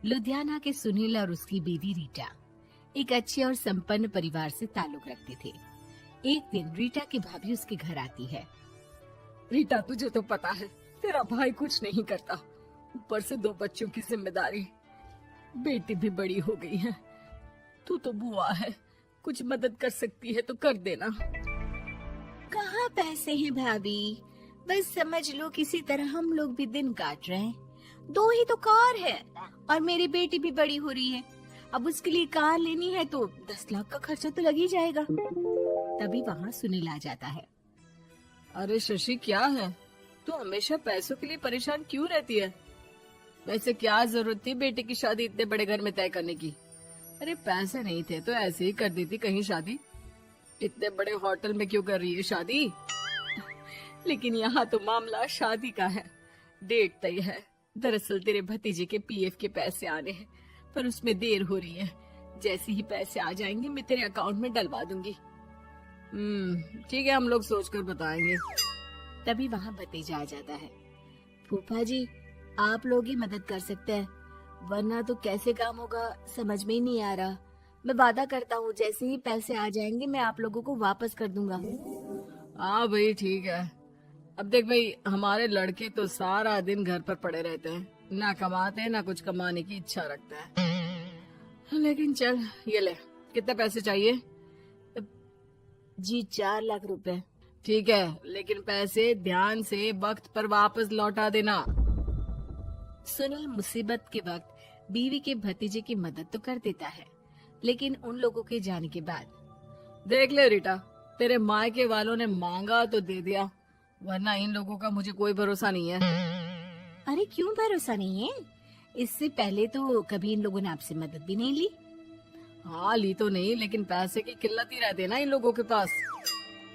लुधियाना के सुनील और उसकी बीवी रीटा एक अच्छे और संपन्न परिवार से ताल्लुक रखते थे। एक दिन रीटा की भाभी उसके घर आती है। रीटा, तुझे तो पता है तेरा भाई कुछ नहीं करता, ऊपर से 2 बच्चों की जिम्मेदारी, बेटी भी बड़ी हो गई है। तू तो बुआ है, कुछ मदद कर सकती है तो कर देना। कहाँ पैसे हैं भाभी, बस समझ लो किसी तरह हम लोग भी दिन काट रहे हैं। 2 ही तो कार है और मेरी बेटी भी बड़ी हो रही है। अब उसके लिए कार लेनी है तो 10 लाख का खर्चा तो लग ही जाएगा। तभी वहाँ सुनील आ जाता है। अरे शशि, क्या है, तू हमेशा पैसों के लिए परेशान क्यों रहती है? वैसे क्या जरूरत थी बेटी की शादी इतने बड़े घर में तय करने की? अरे पैसे नहीं थे तो ऐसे ही कर देती कहीं शादी। इतने बड़े होटल में क्यों कर रही है शादी? लेकिन यहाँ तो मामला शादी का है, डेट तय है। दरअसल तेरे भतीजे के पीएफ के पैसे आने हैं, पर उसमें देर हो रही है। जैसे ही पैसे आ जाएंगे मैं तेरे अकाउंट में डलवा दूंगी। ठीक है, हम लोग सोचकर बताएंगे। तभी वहाँ भतीजा आ जाता है। फूफा जी, आप लोग ही मदद कर सकते हैं, वरना तो कैसे काम होगा समझ में ही नहीं आ रहा। मैं वादा करता हूँ जैसे ही पैसे आ जाएंगे मैं आप लोगों को वापस कर दूंगा। हाँ भाई, ठीक है। अब देख भाई, हमारे लड़के तो सारा दिन घर पर पड़े रहते हैं, ना कमाते हैं ना कुछ कमाने की इच्छा रखते हैं। लेकिन चल ये ले, कितने पैसे चाहिए? जी 4 लाख रुपए। ठीक है, लेकिन पैसे ध्यान से वक्त पर वापस लौटा देना। सुनील मुसीबत के वक्त बीवी के भतीजे की मदद तो कर देता है, लेकिन उन लोगों के जाने के बाद देख ले रीटा, तेरे मायके वालों ने मांगा तो दे दिया, वरना इन लोगों का मुझे कोई भरोसा नहीं है। अरे क्यों भरोसा नहीं है? इससे पहले तो कभी इन लोगों ने आपसे मदद भी नहीं ली। हाँ, ली तो नहीं, लेकिन पैसे की किल्लत ही रहती है ना इन लोगों के पास।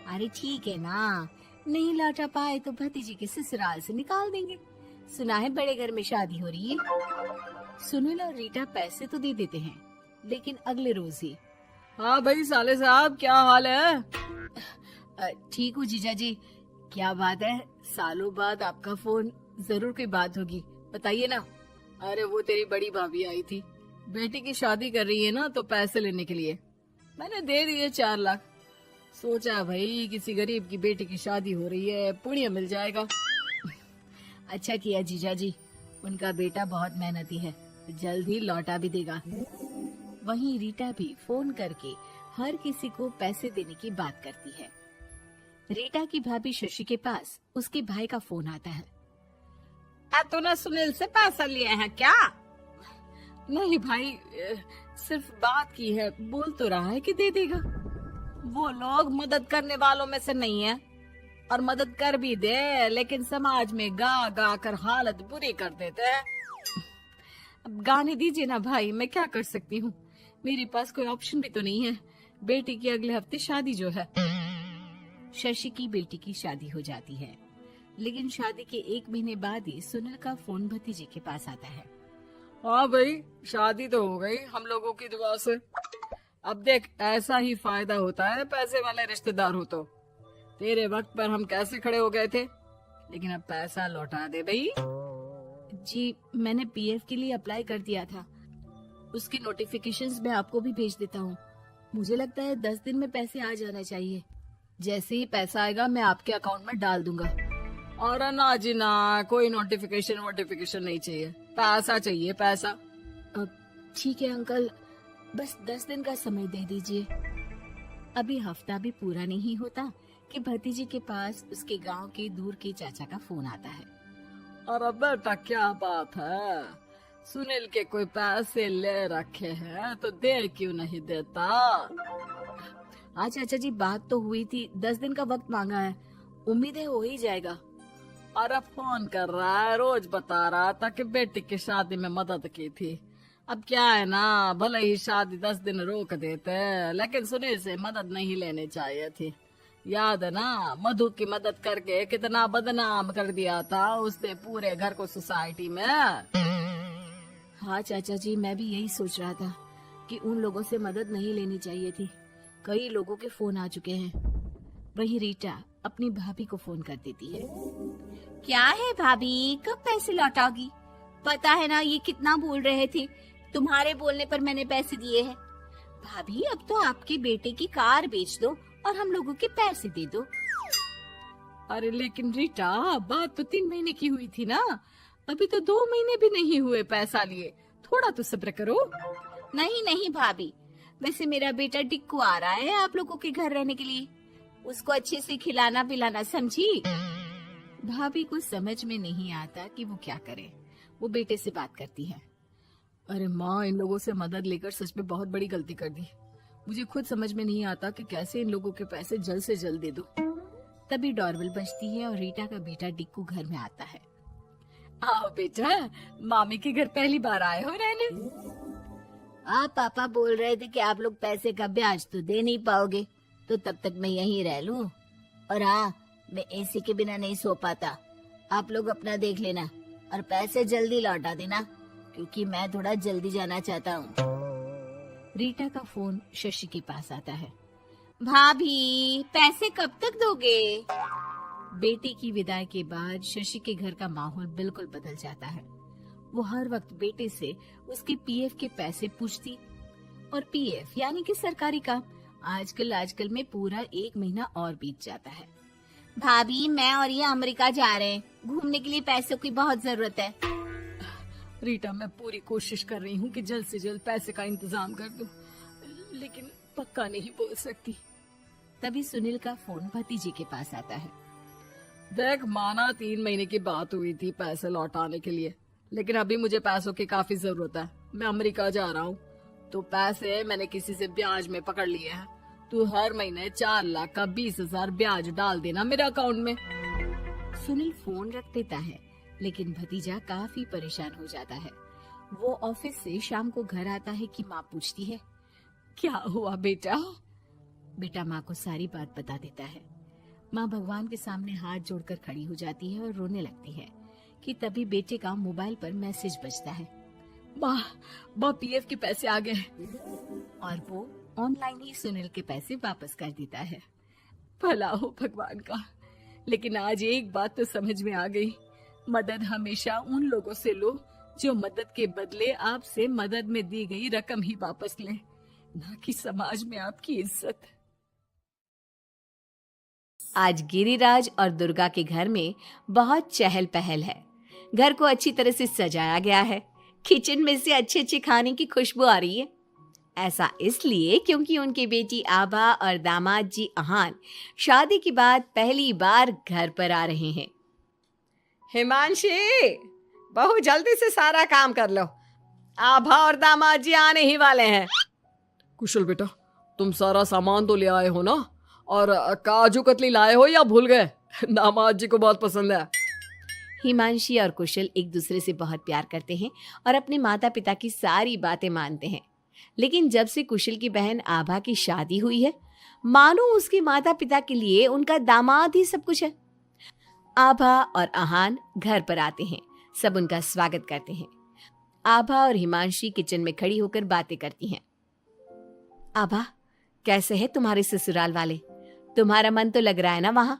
अरे ठीक है ना, नहीं लौटा पाए तो भतीजे के ससुराल से निकाल देंगे। सुना है बड़े घर में शादी हो रही है। सुनील और रीटा पैसे तो दे देते हैं, लेकिन अगले रोज ही। हाँ भाई साले साहब, क्या हाल है? ठीक हूँ जीजा जी। क्या बात है, सालों बाद आपका फोन, जरूर कोई बात होगी, बताइए ना। अरे वो तेरी बड़ी भाभी आई थी, बेटी की शादी कर रही है ना, तो पैसे लेने के लिए मैंने दे दिए 4 लाख। सोचा भाई किसी गरीब की बेटी की शादी हो रही है, पुण्य मिल जाएगा। अच्छा किया जीजा जी, उनका बेटा बहुत मेहनती है, जल्द ही लौटा भी देगा। वहीं रीटा भी फोन करके हर किसी को पैसे देने की बात करती है। रीटा की भाभी शशि के पास उसके भाई का फोन आता है। तूने सुनील से पैसा लिया है क्या? नहीं भाई, सिर्फ बात की है, बोल तो रहा है कि दे देगा। वो लोग मदद करने वालों में से नहीं है, और मदद कर भी दे लेकिन समाज में गा गा कर हालत बुरी कर देते हैं। अब गाने दीजिए ना भाई, मैं क्या कर सकती हूँ, मेरे पास कोई ऑप्शन भी तो नहीं है। बेटी की अगले हफ्ते शादी जो है। शशि की बेटी की शादी हो जाती है, लेकिन शादी के 1 महीने बाद ही सुनील का फोन भतीजे के पास आता है। हाँ भाई, शादी तो हो गई हम लोगों की दुआ से। अब देख, ऐसा ही फायदा होता है पैसे वाले रिश्तेदार हो तो। तेरे वक्त पर हम कैसे खड़े हो गए थे, लेकिन अब पैसा लौटा दे भाई। जी मैंने पीएफ के लिए अप्लाई कर दिया था, उसकी नोटिफिकेशंस मैं आपको भी भेज देता हूँ। मुझे लगता है 10 दिन में पैसे आ जाना चाहिए। जैसे ही पैसा आएगा मैं आपके अकाउंट में डाल दूंगा। और ना जी ना, कोई नोटिफिकेशन नहीं चाहिए, पैसा चाहिए, पैसा। ठीक है अंकल, बस 10 दिन का समय दे दीजिए। अभी हफ्ता भी पूरा नहीं होता कि भतीजे के पास उसके गांव के दूर के चाचा का फोन आता है। अरे बेटा, क्या बात है, सुनील के कोई पैसे ले रखे हैं तो दे क्यों नहीं देता? हाँ चाचा जी, बात तो हुई थी, 10 दिन का वक्त मांगा है, उम्मीद है हो ही जाएगा। अरे फोन कर रहा है, रोज बता रहा था कि बेटी की शादी में मदद की थी। अब क्या है ना, भले ही शादी 10 दिन रोक देते, लेकिन सुनील से मदद नहीं लेनी चाहिए थी। याद है ना, मधु की मदद करके कितना बदनाम कर दिया था उसने पूरे घर को सोसाइटी में। हाँ चाचा जी, मैं भी यही सोच रहा था कि उन लोगों से मदद नहीं लेनी चाहिए थी। कई लोगों के फोन आ चुके हैं। वही रीटा अपनी भाभी को फोन कर देती है। क्या है भाभी, कब पैसे लौटाओगी? पता है ना ये कितना बोल रहे थे, तुम्हारे बोलने पर मैंने पैसे दिए हैं। भाभी अब तो आपके बेटे की कार बेच दो और हम लोगों के पैसे दे दो। अरे लेकिन रीटा, बात तो 3 महीने की हुई थी ना, अभी तो 2 महीने भी नहीं हुए पैसा लिए, थोड़ा तो सब्र करो। नहीं नहीं भाभी, वैसे मेरा बेटा टिक्कू आ रहा है आप लोगों के घर रहने के लिए, उसको अच्छे से खिलाना पिलाना, समझी। भाभी को समझ में नहीं आता कि वो क्या करे। वो बेटे से बात करती है। अरे माँ, इन लोगों से मदद लेकर सच में बहुत बड़ी गलती कर दी। मुझे खुद समझ में नहीं आता कि कैसे इन लोगों के पैसे जल्द से जल्द दे दूं। तभी डोरबेल बजती है और रीटा का बेटा टिक्कू घर में आता है। आओ बेटा, मामी के घर पहली बार आए हो रहने। आप पापा बोल रहे थे कि आप लोग पैसे का ब्याज तो दे नहीं पाओगे, तो तब तक मैं यहीं रह लूं। और हाँ, मैं एसी के बिना नहीं सो पाता। आप लोग अपना देख लेना और पैसे जल्दी लौटा देना, क्योंकि मैं थोड़ा जल्दी जाना चाहता हूँ। रीटा का फोन शशि के पास आता है। भाभी, पैसे कब तक दोगे? बेटे की विदाई के बाद शशि के घर का माहौल बिल्कुल बदल जाता है। वो हर वक्त बेटे से उसके पीएफ के पैसे पूछती, और पीएफ यानी कि सरकारी काम आजकल में पूरा 1 महीना और बीत जाता है। भाभी, मैं और ये अमेरिका जा रहे हैं, घूमने के लिए पैसों की बहुत जरूरत है। रीटा, मैं पूरी कोशिश कर रही हूँ कि जल्द से जल्द पैसे का इंतजाम कर दूं, लेकिन पक्का नहीं बोल सकती। तभी सुनील का फोन भतीजे के पास आता है। देख माना 3 महीने की बात हुई थी पैसे लौटाने के लिए, लेकिन अभी मुझे पैसों की काफी जरूरत है। मैं अमेरिका जा रहा हूँ, तो पैसे मैंने किसी से ब्याज में पकड़ लिए हैं। तू हर महीने 4 लाख का 20,000 ब्याज डाल देना मेरे अकाउंट में। सुनील फोन रख देता है, लेकिन भतीजा काफी परेशान हो जाता है। वो ऑफिस से शाम को घर आता है कि माँ पूछती है, क्या हुआ बेटा? बेटा माँ को सारी बात बता देता है। माँ भगवान के सामने हाथ जोड़कर खड़ी हो जाती है और रोने लगती है कि तभी बेटे का मोबाइल पर मैसेज बजता है। माँ, पीएफ के पैसे आ गए। और वो ऑनलाइन ही सुनील के पैसे वापस कर देता है। भला हो भगवान का। लेकिन आज एक बात तो समझ में आ गई, मदद हमेशा उन लोगों से लो जो मदद के बदले आपसे मदद में दी गई रकम ही वापस लें, ना कि समाज में आपकी इज्जत। आज गिरिराज और दुर्गा के घर में बहुत चहल पहल है। घर को अच्छी तरह से सजाया गया है। किचन में से अच्छे अच्छे खाने की खुशबू आ रही है। ऐसा इसलिए क्योंकि उनकी बेटी आभा और दामाद जी अहान शादी के बाद पहली बार घर पर आ रहे हैं। हिमांशी, बहुत जल्दी से सारा काम कर लो, आभा और दामाद जी आने ही वाले हैं। कुशल बेटा, तुम सारा सामान तो ले आए हो ना? और काजू कतली लाए हो या भूल गए? दामाद जी को बहुत पसंद है। हिमांशी और कुशल एक दूसरे से बहुत प्यार करते हैं और अपने माता पिता की सारी बातें मानते हैं। लेकिन जब से कुशल की बहन आभा की शादी हुई है, मानो उसके माता पिता के लिए उनका दामाद ही सब कुछ है। आभा और अहान घर पर आते हैं। सब उनका स्वागत करते हैं। आभा और हिमांशी किचन में खड़ी होकर बातें करती हैं। आभा, कैसे है तुम्हारे ससुराल वाले? तुम्हारा मन तो लग रहा है ना वहां?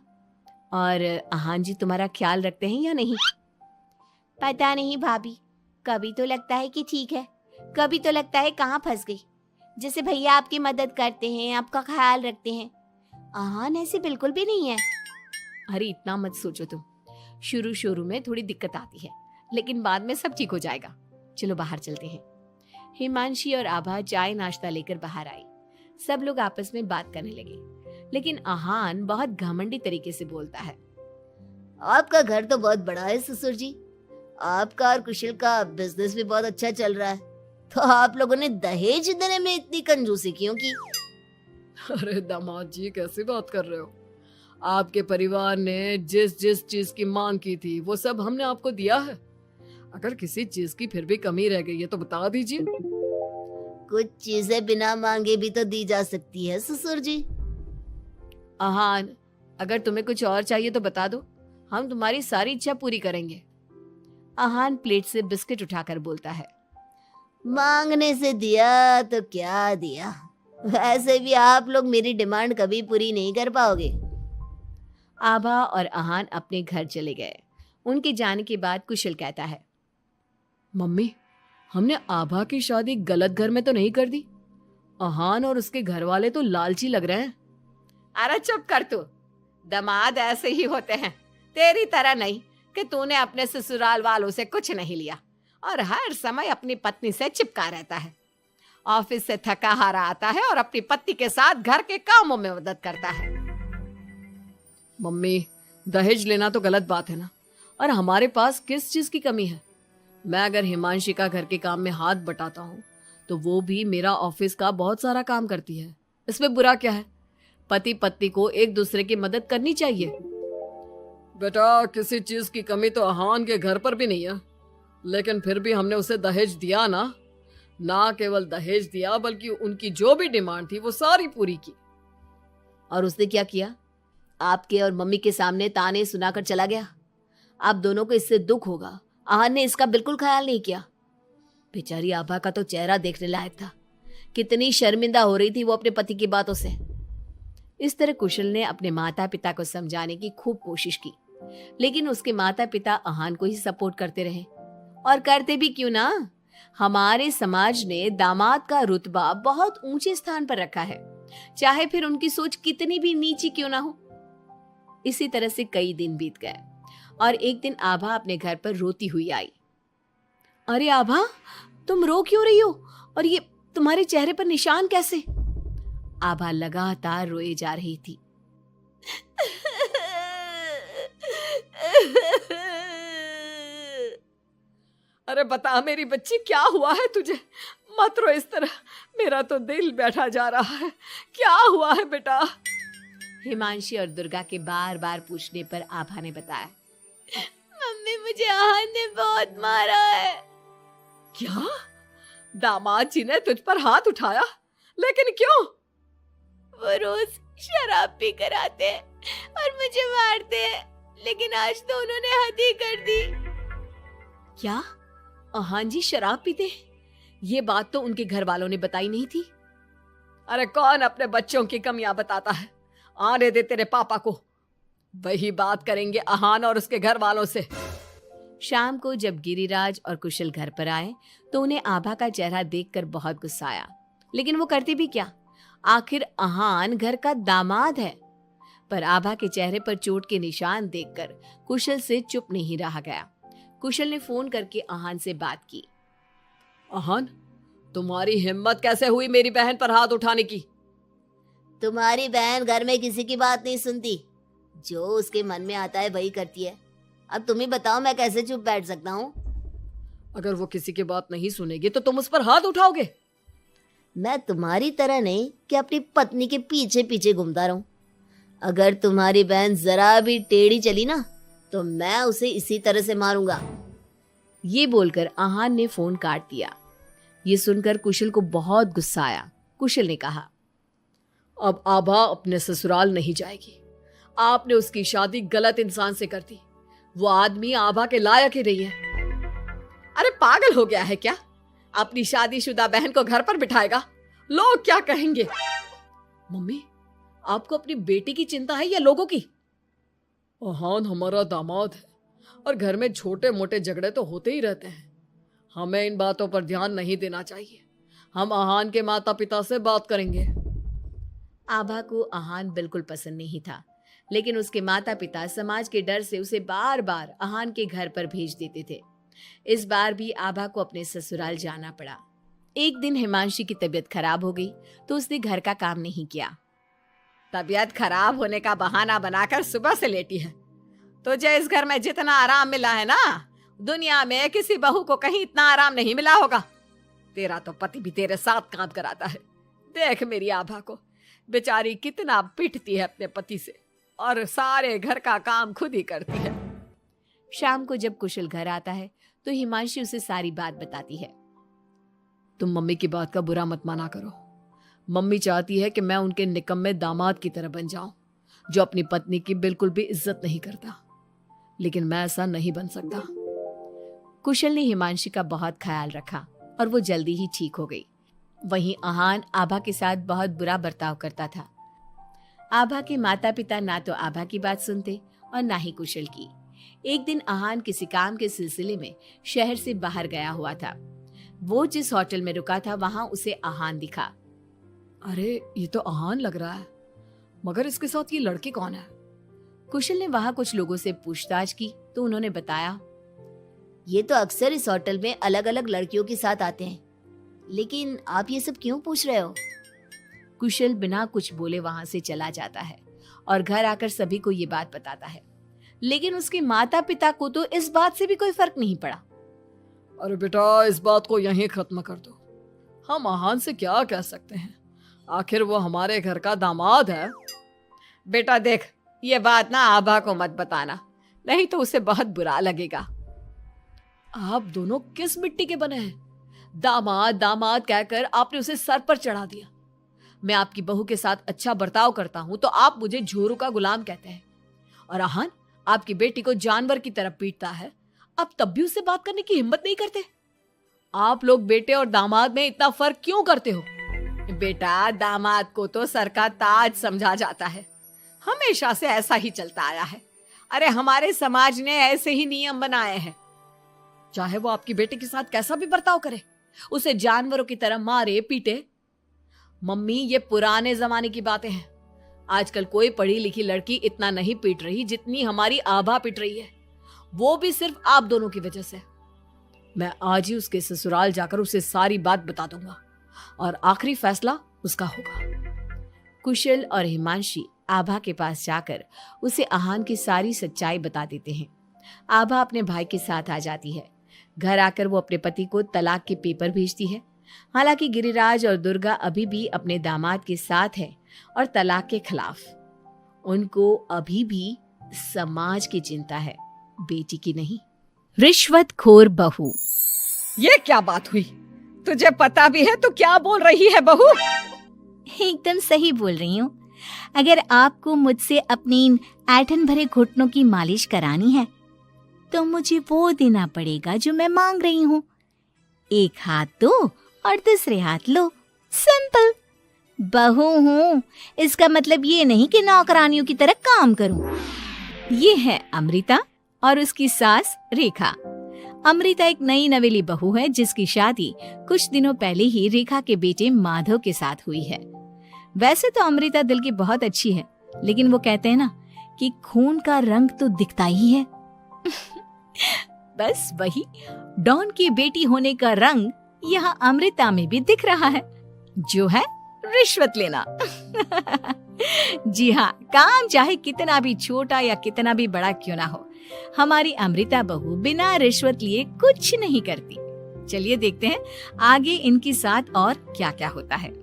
और अहान जी तुम्हारा ख्याल रखते हैं या नहीं? पता नहीं भाभी, कभी तो लगता है कि ठीक है, कभी तो लगता है कहाँ फंस गई। जैसे भैया आपकी मदद करते हैं, आपका ख्याल रखते हैं, अहान ऐसे बिल्कुल भी नहीं है। अरे इतना मत सोचो तुम। शुरू में थोड़ी दिक्कत आती है, लेकिन बाद में सब ठीक हो जाएगा। चलो बाहर चलते हैं। हिमांशी और आभा चाय नाश्ता लेकर बाहर आई। सब लोग आपस में बात करने लगे, लेकिन अहान बहुत घमंडी तरीके से बोलता है। आपका घर तो बहुत बड़ा है ससुर जी, आपका और कुशल का बिजनेस भी बहुत अच्छा चल रहा है, तो आप लोगों ने दहेज देने में इतनी कंजूसी क्यों की? अरे दामाद जी, कैसी बात कर रहे हो? आपके परिवार ने जिस जिस चीज की मांग की थी वो सब हमने आपको दिया है। अगर किसी चीज की फिर भी कमी रह गई है तो बता दीजिए। कुछ चीजें बिना मांगे भी तो दी जा सकती है ससुर जी। अहान, अगर तुम्हें कुछ और चाहिए तो बता दो, हम तुम्हारी सारी इच्छा पूरी करेंगे। अहान प्लेट से बिस्किट उठाकर बोलता है। मांगने से दिया तो क्या दिया, वैसे भी आप लोग मेरी डिमांड कभी पूरी नहीं कर पाओगे। आभा और अहान अपने घर चले गए। उनके जाने के बाद कुशल कहता है। मम्मी, हमने आभा की शादी गलत घर में तो नहीं कर दी? अहान और उसके घर वाले तो लालची लग रहे हैं। अरे चुप कर तू। दामाद ऐसे ही होते हैं, तेरी तरह नहीं कि तूने अपने ससुराल वालों से कुछ नहीं लिया और हर समय अपनी पत्नी से चिपका रहता है। ऑफिस से थका हारा आता है और अपनी पत्नी के साथ घर के कामों में मदद करता है। मम्मी, दहेज लेना तो गलत बात है ना, और हमारे पास किस चीज की कमी है? मैं अगर हिमांशी का घर के काम में हाथ बटाता हूँ तो वो भी मेरा ऑफिस का बहुत सारा काम करती है। इसमें बुरा क्या है? पति पत्नी को एक दूसरे की मदद करनी चाहिए। बेटा, किसी चीज की कमी तो अहान के घर पर भी नहीं है, लेकिन फिर भी हमने उसे दहेज दिया ना। ना केवल दहेज दिया बल्कि उनकी जो भी डिमांड थी वो सारी पूरी की। और उसने क्या किया? आपके और मम्मी के सामने ताने सुनाकर चला गया। आप दोनों को इससे दुख होगा, आहान ने इसका बिल्कुल ख्याल नहीं किया। बेचारी आभा का तो चेहरा देखने लायक था। कितनी शर्मिंदा हो रही थी वो अपने पति की बातों से। इस तरह कुशल ने अपने माता पिता को समझाने की खूब कोशिश की, लेकिन उसके माता पिता आहान को ही सपोर्ट करते रहे। और करते भी क्यों ना, हमारे समाज ने दामाद का रुतबा बहुत ऊंचे स्थान पर रखा है, चाहे फिर उनकी सोच कितनी भी नीची क्यों ना हो। इसी तरह से कई दिन बीत गए और एक दिन आभा अपने घर पर रोती हुई आई। अरे आभा, तुम रो क्यों रही हो? और ये तुम्हारे चेहरे पर निशान कैसे? आभा लगातार रोए जा रही थी। अरे बता मेरी बच्ची, क्या हुआ है तुझे? मत रो इस तरह, मेरा तो दिल बैठा जा रहा है। क्या हुआ है बेटा? हिमांशी और दुर्गा के बार बार पूछने पर आभा ने बताया, मम्मी, मुझे आहान ने बहुत मारा है। क्या? दामाद जी ने तुझ पर हाथ उठाया? लेकिन क्यों? वो रोज शराब पी कर आते हैं और मुझे मारते हैं, लेकिन आज तो उन्होंने हद ही कर दी। क्या आहान जी शराब पीते हैं? ये बात तो उनके घर वालों ने बताई नहीं थी। अरे कौन अपने बच्चों की कमियां बताता है? आने दे तेरे पापा को, वही बात करेंगे आहान और उसके घर वालों से। शाम को जब गिरिराज और कुशल घर पर आए तो उन्हें आभा का चेहरा देखकर बहुत गुस्सा आया, लेकिन वो करते भी क्या? आखिर आहान घर का दामाद है। पर आभा के चेहरे पर चोट के निशान देखकर कुशल से चुप नहीं रहा गया। कुशल ने फोन करके आहान से बात की। आहान, तुम्हारी हिम्मत कैसे हुई मेरी बहन पर हाथ उठाने की? तुम्हारी बहन घर में किसी की बात नहीं सुनती, जो उसके मन में आता है वही करती है। अब तुम ही बताओ, मैं कैसे चुप बैठ सकता हूँ? अगर वो किसी की बात नहीं सुनेगी तो तुम उस पर हाथ उठाओगे? मैं तुम्हारी तरह नहीं कि अपनी पत्नी के पीछे पीछे घूमता रहूं। अगर तुम्हारी बहन जरा भी टेढ़ी चली ना तो मैं उसे इसी तरह से मारूंगा। ये बोलकर आहान ने फोन काट दिया। ये सुनकर कुशल को बहुत गुस्सा आया। कुशल ने कहा, अब आभा अपने ससुराल नहीं जाएगी। आपने उसकी शादी गलत इंसान से कर दी। वो आदमी आभा के लायक ही नहीं है। अरे पागल हो गया है क्या? अपनी शादीशुदा बहन को घर पर बिठाएगा? लोग क्या कहेंगे? मम्मी, आपको अपनी बेटी की चिंता है या लोगों की? आहान हमारा दामाद है और घर में छोटे मोटे झगड़े तो होते ही रहते हैं। हमें इन बातों पर ध्यान नहीं देना चाहिए। हम आहान के माता पिता से बात करेंगे। आभा को आहान बिल्कुल पसंद नहीं था, लेकिन उसके माता पिता समाज के डर से उसे बार बार आहान के घर पर भेज देते थे। इस बार भी आभा को अपने ससुराल जाना पड़ा। एक दिन हिमांशी की तबीयत खराब हो गई तो उसने घर का काम नहीं किया। तबीयत खराब होने का बहाना बनाकर सुबह से लेटी है। तुझे इस घर में जितना आराम मिला है ना, दुनिया में किसी बहू को कहीं इतना आराम नहीं मिला होगा। तेरा तो पति भी तेरे साथ काम कराता है। देख मेरी आभा को, बेचारी कितना पिटती है अपने पति से और सारे घर का काम खुद ही करती है। शाम को जब कुशल घर आता है तो हिमांशी उसे सारी बात बताती है। तुम मम्मी की बात का बुरा मत माना करो। मम्मी चाहती है कि मैं उनके निकम्मे दामाद की तरह बन जाऊं, जो अपनी पत्नी की बिल्कुल भी इज्जत नहीं करता। लेकिन मैं ऐसा नहीं बन सकता। कुशल ने हिमांशी का बहुत ख्याल रखा और वो जल्दी ही ठीक हो गई। वहीं आहान आभा के साथ बहुत बुरा बर्ताव करता था। आभा के माता पिता ना तो आभा की बात सुनते और ना ही कुशल की। एक दिन आहान किसी काम के सिलसिले में शहर से बाहर गया हुआ था। वो जिस होटल में रुका था वहां उसे आहान दिखा। अरे ये तो आहान लग रहा है, मगर इसके साथ ये लड़के कौन है? कुशल ने वहां कुछ लोगों से पूछताछ की तो उन्होंने बताया, ये तो अक्सर इस होटल में अलग अलग लड़कियों के साथ आते हैं, लेकिन आप ये सब क्यों पूछ रहे हो? कुशल बिना कुछ बोले वहां से चला जाता है और घर आकर सभी को ये बात बताता है, लेकिन उसके माता पिता को तो इस बात से भी कोई फर्क नहीं पड़ा। अरे बेटा, इस बात को यहीं खत्म कर दो। हम आहान से क्या कह सकते हैं, आखिर वो हमारे घर का दामाद है। बेटा देख, ये बात ना आभा को मत बताना, नहीं तो उसे बहुत बुरा लगेगा। आप दोनों किस मिट्टी के बने हैं? दामाद दामाद कहकर आपने उसे सर पर चढ़ा दिया। मैं आपकी बहू के साथ अच्छा बर्ताव करता हूं तो आप मुझे झोरू का गुलाम कहते हैं, और आहान आपकी बेटी को जानवर की तरह पीटता है, आप तब भी उससे बात करने की हिम्मत नहीं करते। आप लोग बेटे और दामाद में इतना फर्क क्यों करते हो? बेटा, दामाद को तो सर का ताज समझा जाता है, हमेशा से ऐसा ही चलता आया है। अरे हमारे समाज ने ऐसे ही नियम बनाए हैं। चाहे वो आपकी बेटी के साथ कैसा भी बर्ताव करे, उसे जानवरों की तरह मारे पीटे। मम्मी, ये पुराने जमाने की बातें हैं। आजकल कोई पढ़ी लिखी लड़की इतना नहीं पीट रही जितनी हमारी आभा पीट रही है, वो भी सिर्फ आप दोनों की वजह से। मैं आज ही उसके ससुराल जाकर उसे सारी बात बता दूंगा और आखिरी फैसला उसका होगा। कुशल और हिमांशी आभा के पास जाकर उसे आहान की सारी सच्चाई बता देते हैं। आभा अपने भाई के साथ आ जाती है। घर आकर वो अपने पति को तलाक के पेपर भेजती है। हालांकि गिरिराज और दुर्गा अभी भी अपने दामाद के साथ है और तलाक के खिलाफ। उनको अभी भी समाज की चिंता है, बेटी की नहीं। रिश्वतखोर बहू। ये क्या बात हुई? तुझे पता भी है तो क्या बोल रही है बहू? एकदम सही बोल रही हूँ। अगर आपको मुझसे अपनी इन ऐंठन भरे घुटनों की मालिश करानी है तो मुझे वो देना पड़ेगा जो मैं मांग रही हूँ। एक हाथ दो और दूसरे हाथ लो, सिंपल। बहू हूँ, इसका मतलब ये नहीं कि नौकरानियों की तरह काम करूँ। ये है अमृता और उसकी सास रेखा। अमृता एक नई नवेली बहू है जिसकी शादी कुछ दिनों पहले ही रेखा के बेटे माधव के साथ हुई है। वैसे तो अमृता दिल की बहुत अच्छी है, लेकिन वो कहते हैं ना कि खून का रंग तो दिखता ही है। बस वही डॉन की बेटी होने का रंग यहाँ अमृता में भी दिख रहा है, जो है रिश्वत लेना। जी हाँ, काम चाहे कितना भी छोटा या कितना भी बड़ा क्यों ना हो, हमारी अमृता बहू बिना रिश्वत लिए कुछ नहीं करती। चलिए देखते हैं आगे इनके साथ और क्या क्या होता है।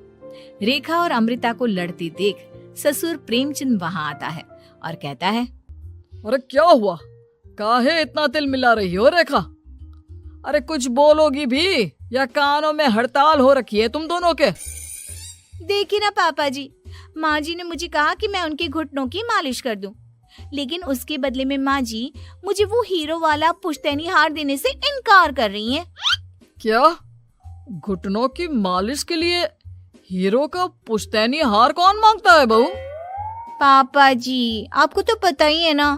रेखा और अमृता को लड़ते देख ससुर प्रेमचंद वहाँ आता है और कहता है, अरे क्या हुआ? काहे इतना तिल मिला रही हो रेखा? अरे कुछ बोलोगी भी या कानों में हड़ताल हो रखी है तुम दोनों के? देखिए ना पापा जी, माँ जी ने मुझे कहा कि मैं उनके घुटनों की मालिश कर दूं, लेकिन उसके बदले में माँ जी मुझे वो हीरो वाला पुश्तैनी हार देने से इनकार कर रही हैं। क्या? घुटनों की मालिश के लिए हीरो का पुश्तैनी हार कौन मांगता है बहू? पापा जी, आपको तो पता ही है ना,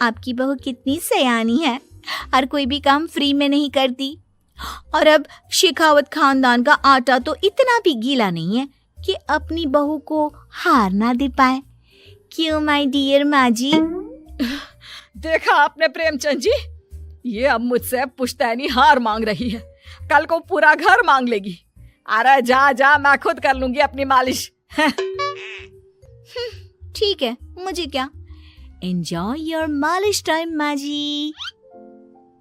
आपकी बहू कितनी सयानी है, हर कोई भी काम फ्री में नहीं करती। और अब शेखावत खानदान का आटा तो इतना भी गीला नहीं है कि अपनी बहू को हार ना दे पाए। क्यों माय डियर माँ जी? देखा आपने प्रेमचंद जी, ये अब मुझसे पुश्तैनी हार मांग रही है, कल को पूरा घर मांग लेगी। अरे जा जा, मैं खुद कर लूंगी अपनी मालिश। ठीक है, मुझे क्या। एंजॉय योर मालिश टाइम माँ जी।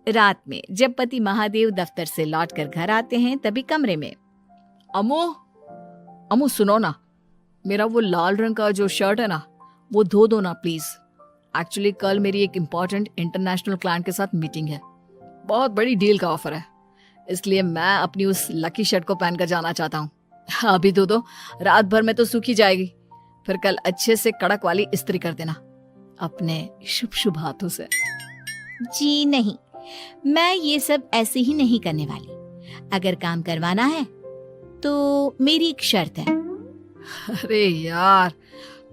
रात में जब पति महादेव दफ्तर से लौटकर घर आते हैं तभी कमरे में, अमो सुनो ना, मेरा वो लाल रंग का जो शर्ट है ना, वो धो दो ना प्लीज। एक्चुअली कल मेरी एक इम्पोर्टेंट इंटरनेशनल क्लाइंट के साथ मीटिंग है, बहुत बड़ी डील का ऑफर है, इसलिए मैं अपनी उस लकी शर्ट को पहनकर जाना चाहता हूँ। अभी धो दो, रात भर में तो सूखी जाएगी, फिर कल अच्छे से कड़क वाली इस्त्री कर देना अपने शुभ शुभ हाथों से। जी नहीं, मैं ये सब ऐसे ही नहीं करने वाली। अगर काम करवाना है तो मेरी एक शर्त है। अरे यार,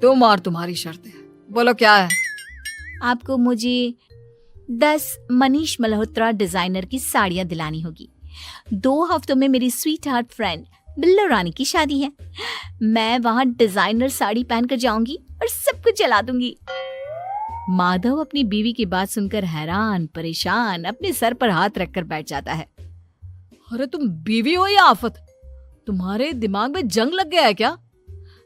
तुम और तुम्हारी शर्तें, बोलो क्या है? आपको मुझे 10 मनीष मल्होत्रा डिजाइनर की साड़ियां दिलानी होगी। 2 हफ्तों में मेरी स्वीट हार्ट फ्रेंड बिल्लो रानी की शादी है। मैं वहां डिजाइनर साड़ी पहनकर जाऊंगी और सब कुछ जला दूंगी। माधव अपनी बीवी की बात सुनकर हैरान परेशान अपने सर पर हाथ रखकर बैठ जाता है। अरे तुम बीवी हो या आफत? तुम्हारे दिमाग में जंग लग गया है क्या?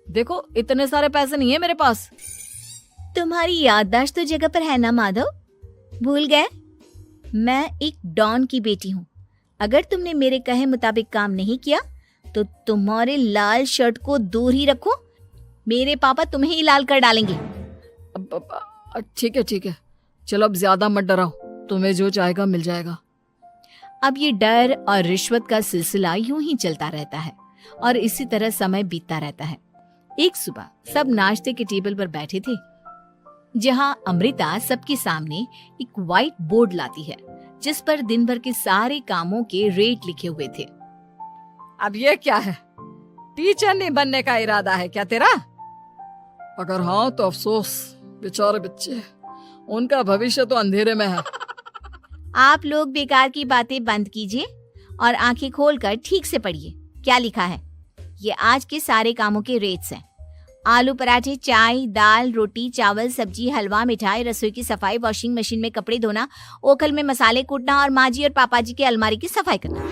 देखो इतने सारे पैसे नहीं है मेरे पास। तुम्हारी याददाश्त तो जगह पर है ना माधव, भूल गए? मैं एक डॉन की बेटी हूँ। अगर तुमने मेरे कहे मुताबिक काम नहीं किया तो तुम्हारे लाल शर्ट को दूर ही रखो, मेरे पापा तुम्हें ही लाल कर डालेंगे। ठीक है, चलो अब ज्यादा मत डराओ, तुम्हें जो चाहेगा मिल जाएगा। अब ये डर और रिश्वत का सिलसिला यूं ही चलता रहता है और इसी तरह समय बीतता रहता है। एक सुबह सब नाश्ते के टेबल पर बैठे थे, जहां अमृता सबके सामने एक व्हाइट बोर्ड लाती है जिस पर दिन भर के सारे कामों के रेट लिखे हुए थे। अब ये क्या है? टीचर नहीं बनने का इरादा है क्या तेरा? अगर हाँ तो अफसोस, बेचारे बच्चे, उनका भविष्य तो अंधेरे में है। आप लोग बेकार की बातें बंद कीजिए और आंखें खोलकर ठीक से पढ़िए क्या लिखा है। ये आज के सारे कामों के रेट्स हैं। आलू पराठे, चाय, दाल, रोटी, चावल, सब्जी, हलवा, मिठाई, रसोई की सफाई, वॉशिंग मशीन में कपड़े धोना, ओखल में मसाले कूटना और माँ जी और पापा जी के अलमारी की सफाई करना।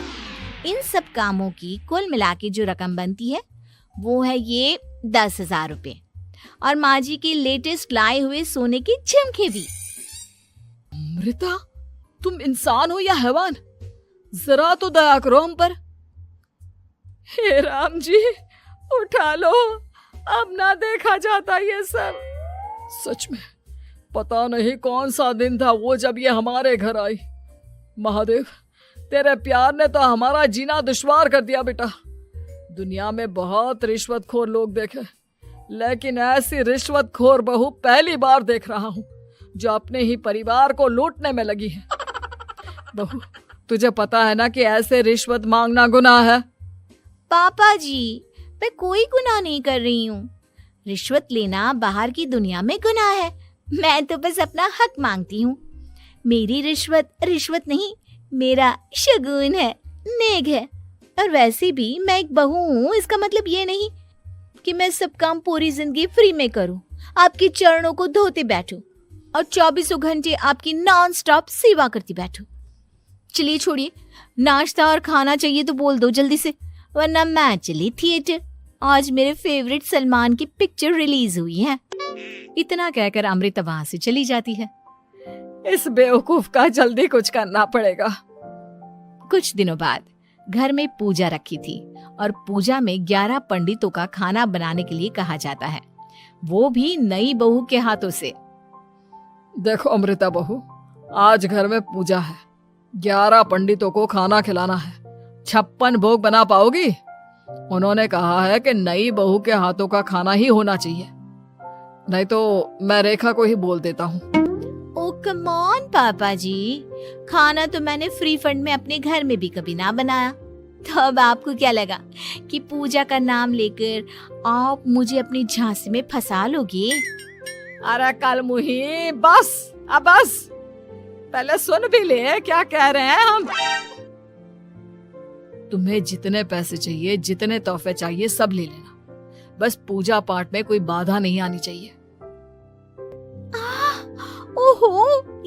इन सब कामों की कुल मिला के जो रकम बनती है वो है ये 10,000 रुपए और माँ जी के लेटेस्ट लाए हुए सोने के झुमके भी। अमृता, तुम इंसान हो या हैवान? जरा तो दया करो हम पर। हे राम जी, उठा लो, अब ना देखा जाता ये सब। सच में पता नहीं कौन सा दिन था वो जब ये हमारे घर आई। महादेव, तेरे प्यार ने तो हमारा जीना दुश्वार कर दिया बेटा। दुनिया में बहुत रिश्वतखोर लोग देखे, लेकिन ऐसी रिश्वतखोर बहू पहली बार देख रहा हूँ जो अपने ही परिवार को लूटने में लगी है। बहू, तुझे पता है ना कि ऐसे रिश्वत मांगना गुनाह है। पापा जी, मैं कोई गुनाह नहीं कर रही हूँ। रिश्वत लेना बाहर की दुनिया में गुनाह है, मैं तो बस अपना हक मांगती हूँ। मेरी रिश्वत रिश्वत नहीं, मेरा शगुन है, नेग है। और वैसे भी मैं एक बहू हूँ, इसका मतलब ये नहीं कि मैं सब काम पूरी जिंदगी फ्री में करूँ, आपके चरणों को धोते बैठूं और 24 घंटे आपकी नॉन स्टॉप सेवा करती बैठूं। चलिए छोड़िए, नाश्ता और खाना चाहिए तो बोल दो जल्दी से, वरना मैं चली थिएटर। आज मेरे फेवरेट सलमान की पिक्चर रिलीज हुई है। इतना कहकर अमृता वहां से चली जाती है। इस बेवकूफ का जल्दी कुछ करना पड़ेगा। कुछ दिनों बाद घर में पूजा रखी थी और पूजा में 11 पंडितों का खाना बनाने के लिए कहा जाता है, वो भी नई बहू के हाथों से। देखो अमृता बहू, आज घर में पूजा है, 11 पंडितों को खाना खिलाना है। 56 भोग बना पाओगी? उन्होंने कहा है कि नई बहू के हाथों का खाना ही होना चाहिए, नहीं तो मैं रेखा को ही बोल देता हूँ। ओ कम ऑन पापा जी, खाना तो मैंने फ्री फंड में अपने घर में भी कभी ना बनाया, तो अब आपको क्या लगा कि पूजा का नाम लेकर आप मुझे अपनी झांसी में फंसा लोगे? अरे कल मुही, बस अब बस, पहले सुन भी ले क्या कह रहे हैं हम। तुम्हें जितने पैसे चाहिए, जितने तोहफे चाहिए, सब ले लेना, बस पूजा पाठ में कोई बाधा नहीं आनी चाहिए। ओहो,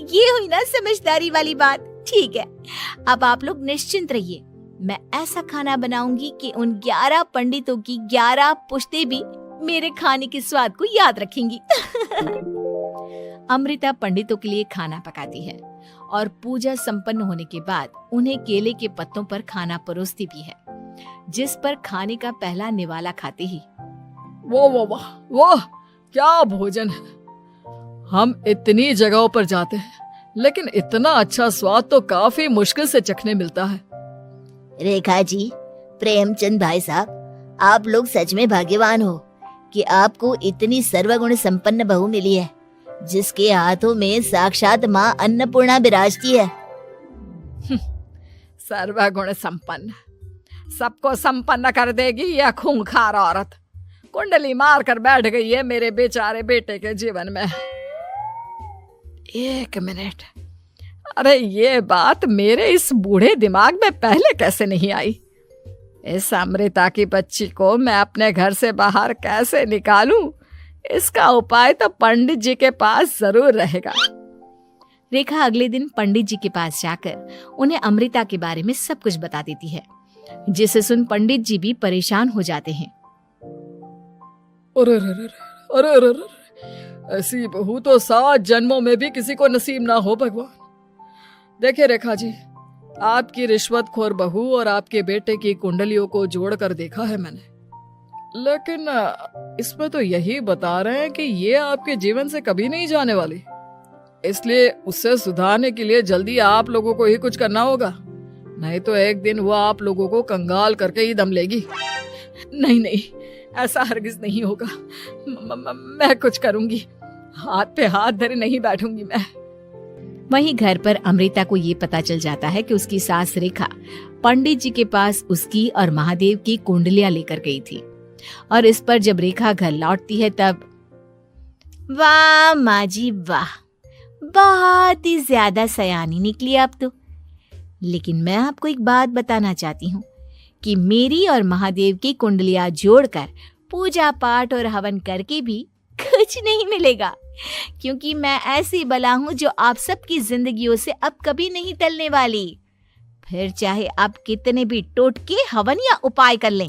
ये हुई ना समझदारी वाली बात। ठीक है, अब आप लोग निश्चिंत रहिए, मैं ऐसा खाना बनाऊंगी कि उन 11 पंडितों की 11 पुश्तें भी मेरे खाने के स्वाद को याद रखेंगी। अमृता पंडितों के लिए खाना पकाती है और पूजा संपन्न होने के बाद उन्हें केले के पत्तों पर खाना परोसती भी है, जिस पर खाने का पहला निवाला खाते ही वो क्या भोजन है। हम इतनी जगहों पर जाते हैं, लेकिन इतना अच्छा स्वाद तो काफी मुश्किल से चखने मिलता है। रेखा जी, प्रेमचंद भाई साहब, आप लोग सच में भाग्यवान हो कि आपको इतनी सर्वगुण संपन्न बहू मिली है, जिसके हाथों में साक्षात माँ अन्नपूर्णा विराजती है। सर्वगुण संपन्न, सबको संपन्न कर देगी यह खूंखार औरत। कुंडली मार कर बैठ गई है मेरे बेचारे बेटे के जीवन में। 1 मिनट, अरे ये बात मेरे इस बूढ़े दिमाग में पहले कैसे नहीं आई। इस अमृता की बच्ची को मैं अपने घर से बाहर कैसे निकालूं, इसका उपाय तो पंडित जी के पास जरूर रहेगा। रेखा अगले दिन पंडित जी के पास जाकर उन्हें अमृता के बारे में सब कुछ बता देती है, जिसे सुन पंडित जी भी परेशान हो जाते हैं। अरे अरे अरे अरे अरे, ऐसी बहू तो 7 जन्मों में भी किसी को नसीब ना हो भगवान। देखिए रेखा जी, आपकी रिश्वतखोर बहू और आपके बेटे की कुंडलियों को जोड़कर देखा है मैंने, लेकिन इसमें तो यही बता रहे हैं कि ये आपके जीवन से कभी नहीं जाने वाली। इसलिए उससे सुधारने के लिए जल्दी आप लोगों को ही कुछ करना होगा, नहीं तो एक दिन वो आप लोगों को कंगाल करके ही दम लेगी। नहीं नहीं, ऐसा हरगिज नहीं होगा। मैं कुछ करूंगी, हाथ पे हाथ धरे नहीं बैठूंगी मैं। वहीं घर पर अमृता को ये पता चल जाता है कि उसकी सास रेखा पंडित जी के पास उसकी और महादेव की कुंडलियां लेकर गई थी। और इस पर जब रेखा घर लौटती है तब, वाह माँ जी वाह, बहुत ही ज्यादा सयानी निकली आप तो। लेकिन मैं आपको एक बात बताना चाहती हूँ कि मेरी और महादेव की कुंडलियां जोड़कर पूजा पाठ और हवन करके भी कुछ नहीं मिलेगा, क्योंकि मैं ऐसी बला हूँ जो आप सबकी जिंदगियों से अब कभी नहीं टलने वाली। फिर चाहे आप कितने भी टोटके हवन या उपाय कर लें।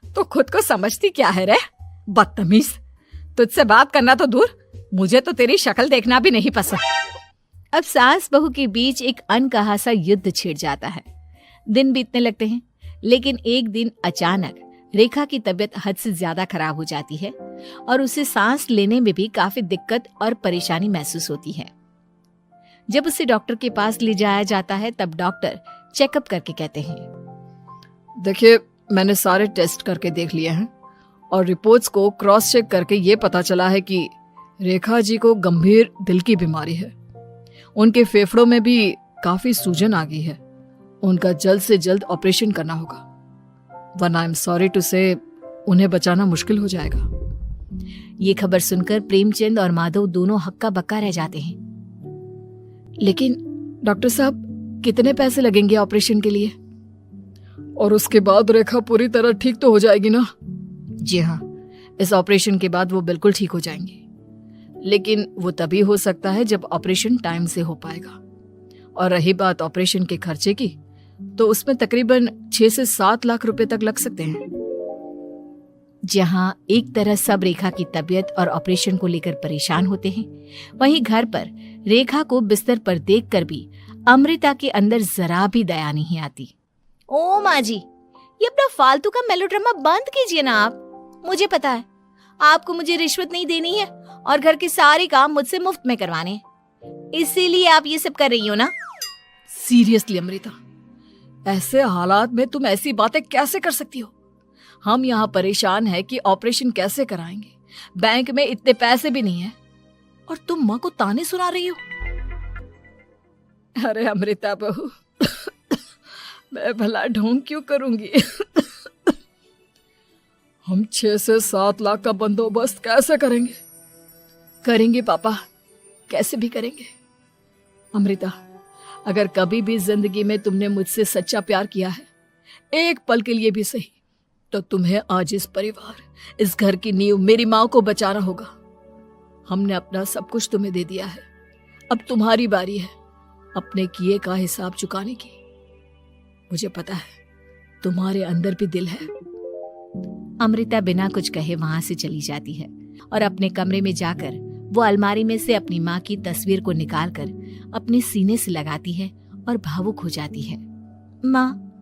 तो खुद को समझती क्या है रे बदतमीज। तुझसे बात करना तो दूर, मुझे तो तेरी शक्ल देखना भी नहीं पसंद। अब सास बहू के बीच एक अनकहा सा युद्ध छिड़ जाता है। दिन बीतने लगते हैं, लेकिन एक दिन अचानक रेखा की तबीयत हद से ज्यादा खराब हो जाती है और उसे सांस लेने में भी काफी दिक्कत और परेशानी महसूस होती है। जब उसे डॉक्टर के पास ले जाया जाता है तब डॉक्टर चेकअप करके कहते हैं, देखिए मैंने सारे टेस्ट करके देख लिए हैं और रिपोर्ट्स को क्रॉस चेक करके ये पता चला है कि रेखा जी को गंभीर दिल की बीमारी है। उनके फेफड़ों में भी काफी सूजन आ गई है। उनका जल्द से जल्द ऑपरेशन करना होगा, वरना आई एम सॉरी टू से उन्हें बचाना मुश्किल हो जाएगा। ये खबर सुनकर प्रेमचंद और माधव दोनों हक्का बक्का रह जाते हैं। लेकिन डॉक्टर साहब, कितने पैसे लगेंगे ऑपरेशन के लिए? और उसके बाद रेखा पूरी तरह ठीक तो हो जाएगी ना? जी हाँ, इस ऑपरेशन के बाद वो बिल्कुल ठीक हो जाएंगी, लेकिन वो तभी हो सकता है जब ऑपरेशन टाइम से हो पाएगा। और रही बात ऑपरेशन के खर्चे की, तो उसमें तकरीबन 6 से 7 लाख रुपए तक लग सकते हैं। जहां एक तरह सब रेखा की तबीयत और ऑपरेशन को लेकर परेशान होते हैं, वहीं घर पर रेखा को बिस्तर पर देखकर भी अमृता के अंदर जरा भी दया नहीं आती। ओ माँ जी, ये अपना फालतू का मेलोड्रामा बंद कीजिए ना आप। मुझे पता है आपको मुझे रिश्वत नहीं देनी है और घर के सारे काम मुझसे मुफ्त में करवाने हैं, इसीलिए आप ये सब कर रही हो ना। सीरियसली अमृता, ऐसे हालात में तुम ऐसी बातें कैसे कर सकती हो? हम यहाँ परेशान हैं कि ऑपरेशन कैसे कराएंगे, बैंक में इतने पैसे भी नहीं है, और तुम माँ को ताने सुना रही हो। अरे अमृता बहू, मैं भला ढोंग क्यों करूंगी? हम 6 से 7 लाख का बंदोबस्त कैसे करेंगे? करेंगे पापा, कैसे भी करेंगे। अमृता, अगर कभी भी जिंदगी में तुमने मुझसे सच्चा प्यार किया है, एक पल के लिए भी सही, तो तुम्हें आज इस परिवार, इस घर की नींव, मेरी माँ को बचाना होगा। हमने अपना सब कुछ तुम्हें दे दिया है, अब तुम्हारी बारी है अपने किए का हिसाब चुकाने की। मुझे पता है तुम्हारे अंदर भी दिल है। अमृता बिना कुछ कहे वहां से चली जाती है और अपने कमरे में जाकर वो अलमारी में से अपनी माँ की तस्वीर को निकालकर अपने सीने से लगाती है और भावुक हो जाती है। माँ,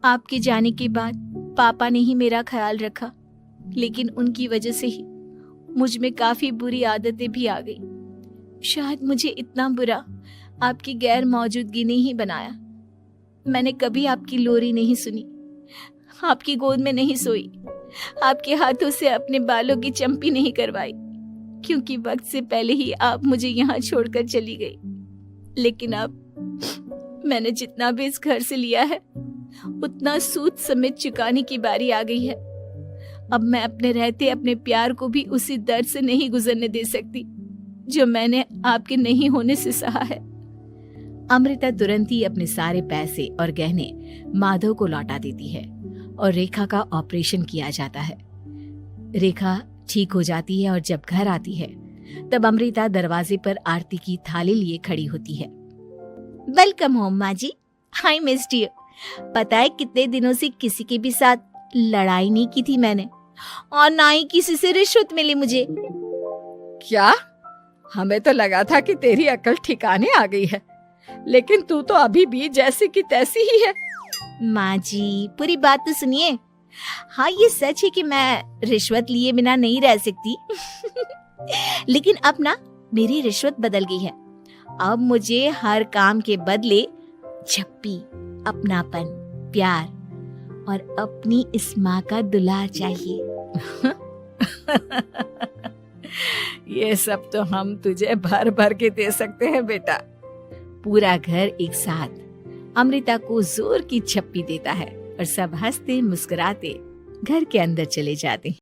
आपके जाने के बाद पापा ने ही मेरा ख्याल रखा, लेकिन उनकी वजह से ही मुझ में काफी बुरी आदतें भी आ गई। शायद मुझे इतना बुरा आपकी गैर मौजूदगी ने ही बनाया। मैंने कभी आपकी लोरी नहीं सुनी, आपकी गोद में नहीं सोई, आपके हाथों से अपने बालों की चंपी नहीं करवाई, क्योंकि वक्त से पहले ही आप मुझे यहाँ छोड़कर चली गई। लेकिन अब मैंने जितना भी इस घर से लिया है, उतना सूद समेत चुकाने की बारी आ गई है। अब मैं अपने रहते अपने प्यार को भी उसी दर्द से नहीं गुजरने दे सकती। जो मैंने आपके नहीं होने से सहा है। अमृता तुरंत ही अपने सारे पैसे और गहने माधव को लौटा देती है और रेखा का ऑपरेशन किया जाता है। रेखा ठीक हो जाती है और जब घर आती है तब अमृता दरवाजे पर आरती की थाली लिए खड़ी होती है। वेलकम होम माँ जी, आई मिस्ड यू। पता है कितने दिनों से किसी के भी साथ लड़ाई नहीं की थी मैंने, और ना ही किसी से रिश्वत मिली मुझे। क्या? हमें तो लगा था कि तेरी अकल ठिकाने आ गई है, लेकिन तू तो अभी भी जैसी की तैसी ही है। माँ जी पूरी बात तो सुनिए। हाँ ये सच है कि मैं रिश्वत लिए बिना नहीं रह सकती लेकिन अब ना मेरी रिश्वत बदल गई है। अब मुझे हर काम के बदले झप्पी, अपनापन, प्यार और अपनी इस माँ का दुलार चाहिए। ये सब तो हम तुझे भर भर के दे सकते हैं बेटा। पूरा घर एक साथ अमृता को जोर की झप्पी देता है और सब हंसते मुस्कुराते घर के अंदर चले जाते हैं।